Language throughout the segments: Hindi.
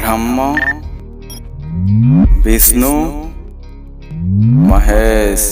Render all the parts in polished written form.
ब्रह्मा, विष्णु, महेश।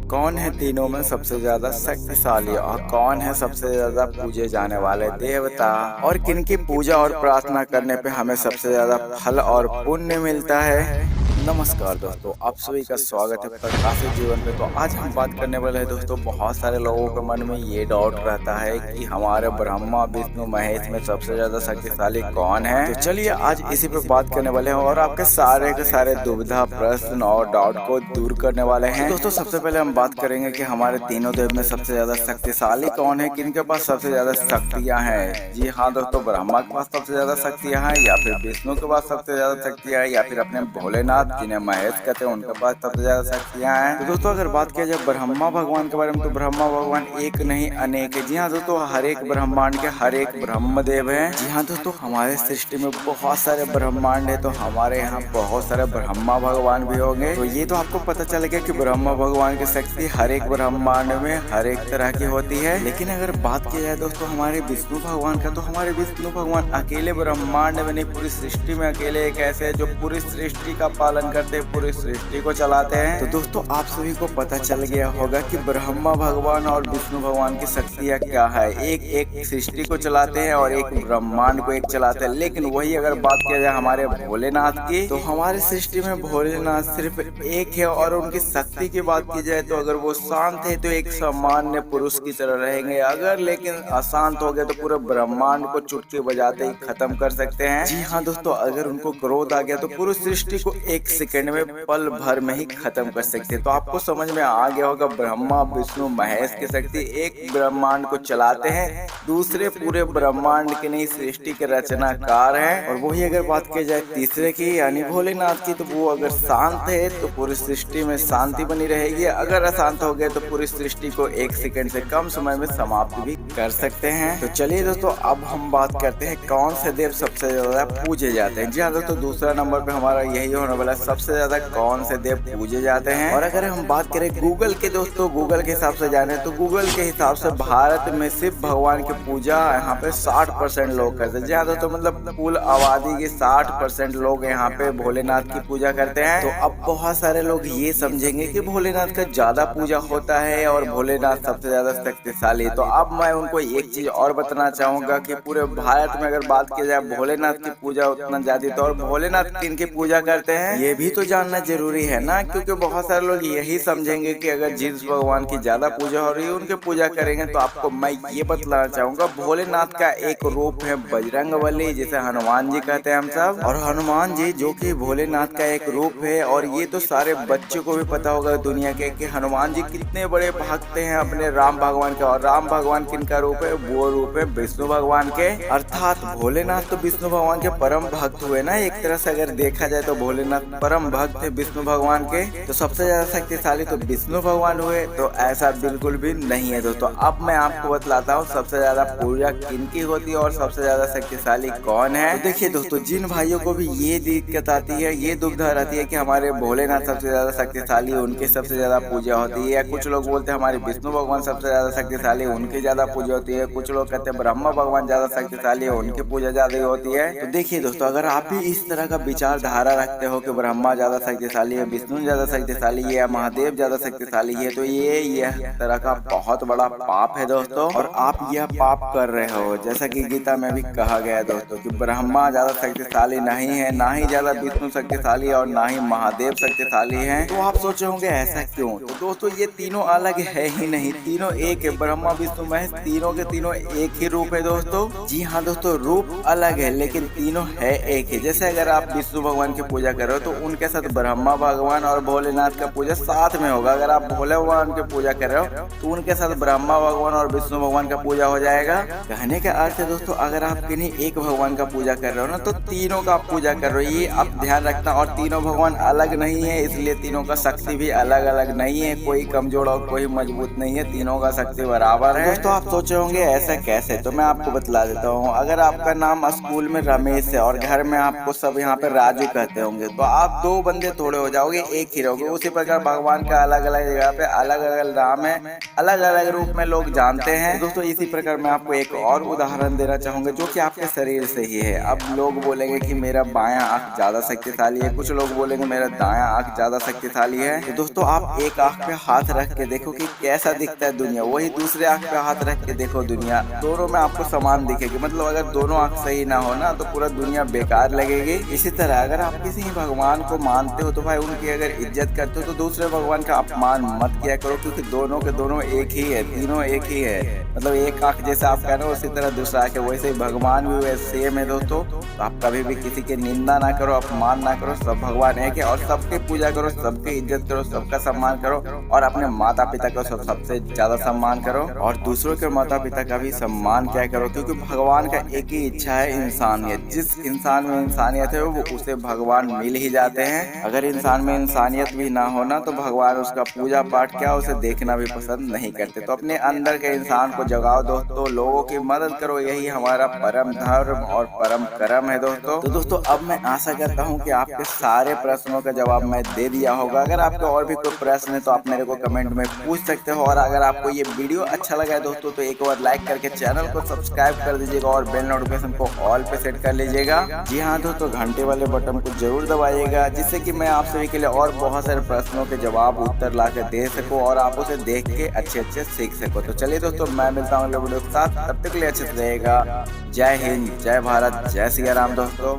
कौन है तीनों में सबसे ज्यादा शक्तिशाली और कौन है सबसे ज्यादा पूजे जाने वाले देवता, और किनकी पूजा और प्रार्थना करने पे हमें सबसे ज्यादा फल और पुण्य मिलता है। नमस्कार दोस्तों, आप सभी का स्वागत है प्रकाशित जीवन पे। तो आज हम बात करने वाले हैं दोस्तों, बहुत सारे लोगों के मन में ये डाउट रहता है कि हमारे ब्रह्मा, विष्णु, महेश में सबसे ज्यादा शक्तिशाली कौन है। तो चलिए आज इसी पे बात करने वाले हैं और आपके सारे के सारे दुविधा, प्रश्न और डाउट को दूर करने वाले हैं। दोस्तों सबसे पहले हम बात करेंगे कि हमारे तीनों देव में सबसे ज्यादा शक्तिशाली कौन है, किनके पास सबसे ज्यादा शक्तियाँ हैं। जी हाँ दोस्तों, ब्रह्मा के पास सबसे ज्यादा शक्तियाँ हैं, या फिर विष्णु के पास सबसे ज्यादा शक्तियाँ है, या फिर अपने भोलेनाथ जिन्हें महेश कहते हैं उनके पास सबसे ज्यादा शक्तियाँ हैं। तो दोस्तों अगर बात किया जाए ब्रह्मा भगवान के बारे में, तो ब्रह्मा भगवान एक नहीं अनेक है। जी हाँ दोस्तों, हर एक ब्रह्मांड के हर एक ब्रह्म देव है। जी हाँ दोस्तों, हमारे सृष्टि में बहुत सारे ब्रह्मांड है, तो हमारे यहाँ बहुत सारे ब्रह्मा भगवान भी होंगे। तो ये तो आपको पता चल गया कि ब्रह्मा भगवान की शक्ति हर एक ब्रह्मांड में हर एक तरह की होती है। लेकिन अगर बात की जाए दोस्तों हमारे विष्णु भगवान का, तो हमारे विष्णु भगवान अकेले ब्रह्मांड में नहीं, पूरी सृष्टि में अकेले एक ऐसे है जो पूरी सृष्टि का पालन करते, पूरी सृष्टि को चलाते हैं। तो दोस्तों आप सभी को पता चल गया होगा कि ब्रह्मा भगवान और विष्णु भगवान की शक्तियाँ क्या है। एक एक सृष्टि को चलाते हैं और एक ब्रह्मांड को एक चलाते हैं। लेकिन वही अगर बात किया जाए हमारे भोलेनाथ की, तो हमारे सृष्टि में भोलेनाथ सिर्फ एक है। और उनकी शक्ति की बात की जाए तो अगर वो शांत है तो एक सामान्य पुरुष की तरह रहेंगे, अगर लेकिन अशांत हो गए तो पूरे ब्रह्मांड को चुटकी बजाते ही खत्म कर सकते हैं। जी हाँ दोस्तों, अगर उनको क्रोध आ गया तो पूरी सृष्टि को एक सेकंड में, पल भर में ही खत्म कर सकते हैं। तो आपको समझ में आ गया होगा ब्रह्मा, विष्णु, महेश की शक्ति। एक ब्रह्मांड को चलाते हैं, दूसरे पूरे ब्रह्मांड के नहीं सृष्टि के रचनाकार हैं। और वही अगर बात की जाए तीसरे की यानी भोलेनाथ की, तो वो अगर शांत है तो पूरी सृष्टि में शांति बनी रहेगी, अगर अशांत हो गए तो पूरी सृष्टि को एक सेकंड से कम समय में समाप्त भी कर सकते हैं। तो चलिए दोस्तों अब हम बात करते हैं कौन से देव सबसे ज्यादा पूजे जाते हैं। जी हाँ दोस्तों, दूसरा नंबर पे हमारा यही होने वाला, सबसे ज्यादा कौन से देव पूजे जाते हैं। और अगर हम बात करें गूगल के दोस्तों, गूगल के हिसाब से जाने तो गूगल के हिसाब से भारत में शिव भगवान की पूजा यहाँ पे 60% लोग करते हैं। जी हाँ दोस्तों, मतलब कुल आबादी के 60% लोग यहाँ पे भोलेनाथ की पूजा करते हैं। तो अब बहुत सारे लोग ये समझेंगे कि भोलेनाथ का ज्यादा पूजा होता है और भोलेनाथ सबसे ज्यादा शक्तिशाली। तो अब मैं उनको एक चीज और बताना चाहूंगा कि पूरे भारत में अगर बात की जाए भोलेनाथ की पूजा उतना ज्यादा, तो और भोलेनाथ किनकी पूजा करते हैं ये भी तो जानना जरूरी है ना, क्योंकि बहुत सारे लोग यही समझेंगे कि अगर जिस भगवान की ज्यादा पूजा हो रही है उनके पूजा करेंगे। तो आपको मैं ये बतलाना चाहूंगा, भोलेनाथ का एक रूप है बजरंगबली, जिसे हनुमान जी कहते हैं हम सब। और हनुमान जी जो कि भोलेनाथ का एक रूप है, और ये तो सारे बच्चों को भी पता होगा दुनिया के कि हनुमान जी कितने बड़े भक्त हैं अपने राम भगवान के। और राम भगवान किनका रूप है, वो रूप है विष्णु भगवान के। अर्थात भोलेनाथ तो विष्णु भगवान के परम भक्त हुए ना, एक तरह से अगर देखा जाए तो भोलेनाथ परम भक्त है विष्णु भगवान के। तो सबसे ज्यादा शक्तिशाली तो विष्णु भगवान हुए, तो ऐसा बिल्कुल भी नहीं है दोस्तों। अब मैं आपको बतलाता हूँ सबसे ज्यादा पूजा किनकी होती है और सबसे ज्यादा शक्तिशाली कौन है। तो देखिए दोस्तों, जिन भाइयों को भी ये दिक्कत आती है, ये दुविधा रहती है कि हमारे भोलेनाथ सबसे ज्यादा शक्तिशाली, उनकी सबसे ज्यादा पूजा होती है, कुछ लोग बोलते हैं हमारे विष्णु भगवान सबसे ज्यादा शक्तिशाली, उनकी ज्यादा पूजा होती है, कुछ लोग कहते हैं ब्रह्मा भगवान ज्यादा शक्तिशाली है, उनकी पूजा ज्यादा होती है। तो देखिए दोस्तों, अगर आप भी इस तरह का विचारधारा रखते हो कि ब्रह्मा ज्यादा शक्तिशाली है, विष्णु ज्यादा शक्तिशाली है, या महादेव ज्यादा शक्तिशाली है, तो यह तरह का बहुत बड़ा पाप है दोस्तों। और आप यह पाप कर रहे हो, जैसा कि गीता में भी कहा गया है दोस्तों कि ब्रह्मा ज्यादा शक्तिशाली नहीं है, ना ही ज्यादा विष्णु शक्तिशाली और ना ही महादेव शक्तिशाली है। तो आप सोचे होंगे ऐसा क्यों। तो दोस्तों ये तीनों अलग है ही नहीं, तीनों एक है। ब्रह्मा, विष्णु, महेश तीनों के तीनों एक ही रूप है दोस्तों। जी हाँ दोस्तों, रूप अलग है लेकिन तीनों है एक ही। जैसे अगर आप विष्णु भगवान की पूजा कर रहे हो तो उनके साथ ब्रह्मा भगवान और भोलेनाथ का पूजा साथ में होगा। अगर आप भोले भगवान की पूजा कर रहे हो तो उनके साथ ब्रह्मा भगवान और विष्णु भगवान का पूजा हो जाएगा। कहने का अर्थ है दोस्तों, अगर आप किन्हीं एक भगवान का पूजा कर रहे हो ना, तो तीनों का आप पूजा कर रहे हो, ये आप ध्यान रखना। और तीनों भगवान अलग नहीं है, इसलिए तीनों का शक्ति भी अलग अलग नहीं है, कोई कमजोर और कोई मजबूत नहीं है, तीनों का शक्ति बराबर है। दोस्तों आप सोचे होंगे ऐसा कैसे, तो मैं आपको बतला देता हूँ। अगर आपका नाम स्कूल में रमेश है और घर में आपको सब यहाँ पे राजू कहते होंगे, तो आप दो बंदे थोड़े हो जाओगे, एक ही रहोगे। उसी प्रकार भगवान का अलग अलग जगह पे अलग अलग नाम है, अलग अलग रूप में लोग जानते हैं। तो दोस्तों इसी प्रकार मैं आपको एक और उदाहरण देना चाहूंगा जो कि आपके शरीर से ही है। अब लोग बोलेंगे कि मेरा बायां आंख ज्यादा शक्तिशाली है, कुछ लोग बोलेंगे मेरा दायां आंख ज्यादा शक्तिशाली है। तो दोस्तों आप एक आंख पे हाथ रख के देखो कि कैसा दिखता है दुनिया, वही दूसरे आंख पे हाथ रख के देखो, दुनिया दोनों में आपको समान दिखेगी। मतलब अगर दोनों आंख सही ना हो ना तो पूरा दुनिया बेकार लगेगी। इसी तरह अगर आप किसी भगवान को मानते हो तो भाई उनकी अगर इज्जत करते हो तो दूसरे भगवान का अपमान मत किया करो, क्योंकि दोनों के दोनों एक ही है, तीनों एक ही है। मतलब एक आंख जैसे आप कह रहे हो उसी तरह दूसरा आंख है, वैसे ही भगवान भी वैसे सेम है दोस्तों। तो आप कभी भी किसी की निंदा ना करो, अपमान ना करो, सब भगवान एक है। और सबकी पूजा करो, सबकी इज्जत करो, सबका सम्मान करो, और अपने माता पिता का सबसे ज्यादा सम्मान करो, और दूसरों के माता पिता का भी सम्मान क्या करो, क्योंकि भगवान का एक ही इच्छा है, इंसानियत। जिस इंसान में इंसानियत है वो उसे भगवान मिल ही जाते हैं। अगर इंसान में इंसानियत भी ना होना तो भगवान उसका पूजा पाठ क्या उसे देखना भी पसंद नहीं करते। तो अपने अंदर के इंसान को जगाओ दोस्तों, लोगों की मदद करो, यही हमारा परम धर्म और परम कर्म है दोस्तों। तो दोस्तों अब मैं आशा करता हूँ कि आपके सारे प्रश्नों का जवाब मैं दे दिया होगा। अगर आपके और भी कोई प्रश्न है तो आप मेरे को कमेंट में पूछ सकते हो। और अगर आपको ये वीडियो अच्छा लगा है दोस्तों तो एक बार लाइक करके चैनल को सब्सक्राइब कर दीजिएगा और बेल नोटिफिकेशन को ऑल पे सेट कर लीजिएगा। जी हाँ दोस्तों, घंटे वाले बटन को जरूर दबाइएगा, जिससे कि मैं आप सभी के लिए और बहुत सारे प्रश्नों के जवाब उत्तर ला के दे सकूं और आप उसे देख के अच्छे सीख सको। तो चलिए दोस्तों, मैं मिलता हूँ अगले वीडियो के साथ, तब तक के लिए अच्छे से रहेगा। जय हिंद, जय भारत, जय सिया राम दोस्तों।